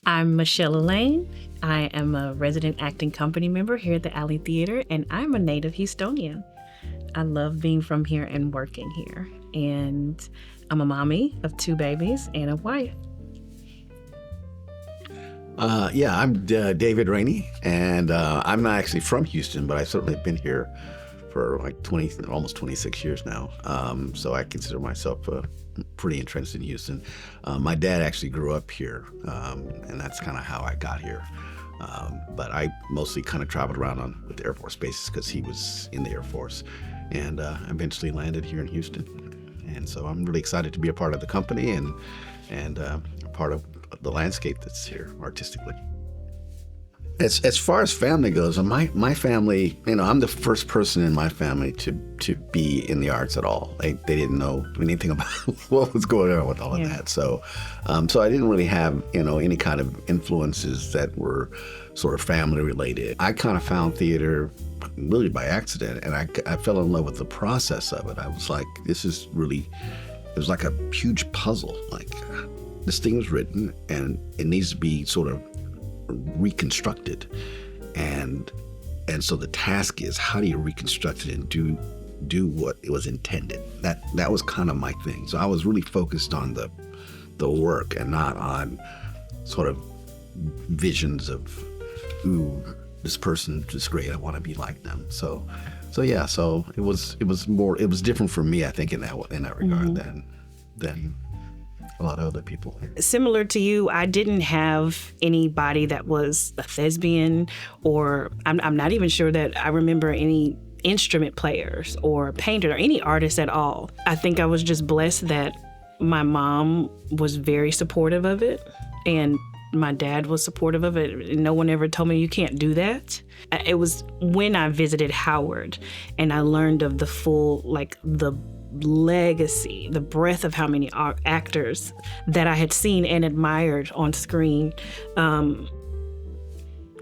I'm Michelle Elaine. I am a resident acting company member here at the Alley Theater, and I'm a native Houstonian. I love being from here and working here. And I'm a mommy of 2 babies and a wife. I'm David Rainey, and I'm not actually from Houston, but I've certainly been here for like almost 26 years now. So I consider myself pretty entrenched in Houston. My dad actually grew up here, and that's kind of how I got here. But I mostly kind of traveled around with the Air Force bases because he was in the Air Force, and eventually landed here in Houston. And so I'm really excited to be a part of the company and part of the landscape that's here artistically. As far as family goes, my family, I'm the first person in my family to be in the arts at all. They didn't know anything about what was going on with all of that. So I didn't really have, any kind of influences that were sort of family related. I kind of found theater really by accident, and I fell in love with the process of it. I was like, it was like a huge puzzle. Like, this thing was written and it needs to be sort of reconstructed, and so the task is, how do you reconstruct it and do what it was intended? That was kind of my thing. So I was really focused on the work and not on sort of visions of, ooh, this person is great, I want to be like them. So it was different for me, I think, in that regard than a lot of other people. Similar to you, I didn't have anybody that was a thespian, or I'm not even sure that I remember any instrument players or painters or any artists at all. I think I was just blessed that my mom was very supportive of it, and my dad was supportive of it. No one ever told me you can't do that. It was when I visited Howard and I learned of the full, the legacy, the breadth of how many actors that I had seen and admired on screen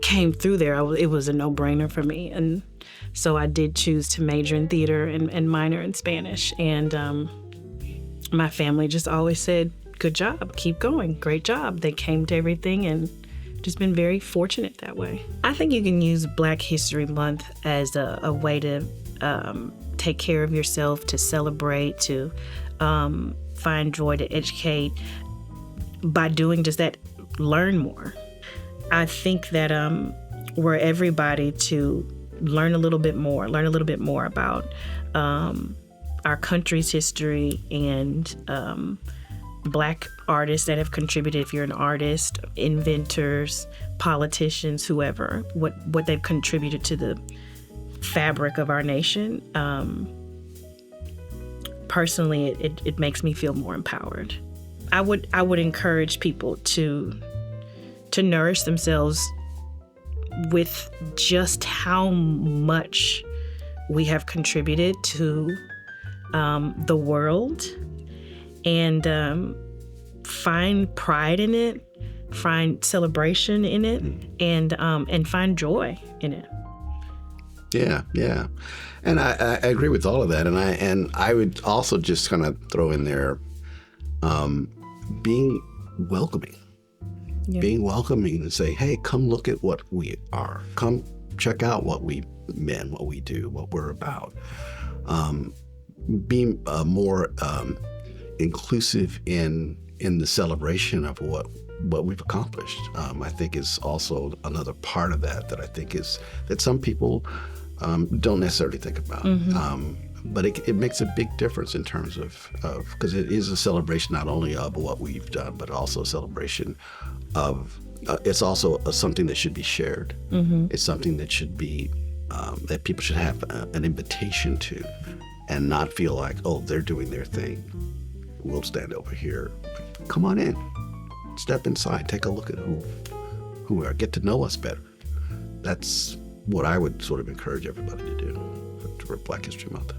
came through there. It was a no-brainer for me. And so I did choose to major in theater and minor in Spanish. And my family just always said, good job, keep going, great job. They came to everything and just been very fortunate that way. I think you can use Black History Month as a way to take care of yourself, to celebrate, to find joy, to educate. By doing just that, learn more. I think that we're everybody to learn a little bit more about our country's history and Black artists that have contributed. If you're an artist, inventors, politicians, whoever, what they've contributed to the fabric of our nation. Personally, it makes me feel more empowered. I would encourage people to nourish themselves with just how much we have contributed to the world, and find pride in it, find celebration in it, and find joy in it. Yeah. And I agree with all of that. And I would also just kind of throw in there being welcoming. Yeah. Being welcoming to say, hey, come look at what we are. Come check out what we've been, what we do, what we're about. Being more inclusive in the celebration of what we've accomplished, I think is also another part of that I think is that some people don't necessarily think about. But it makes a big difference in terms of because it is a celebration not only of what we've done, but also a celebration of, it's also something that should be shared. It's something that should be, that people should have an invitation to, and not feel like, oh, they're doing their thing, we'll stand over here. Come on in, step inside, take a look at who we are, get to know us better. That's what I would sort of encourage everybody to do for Black History Month.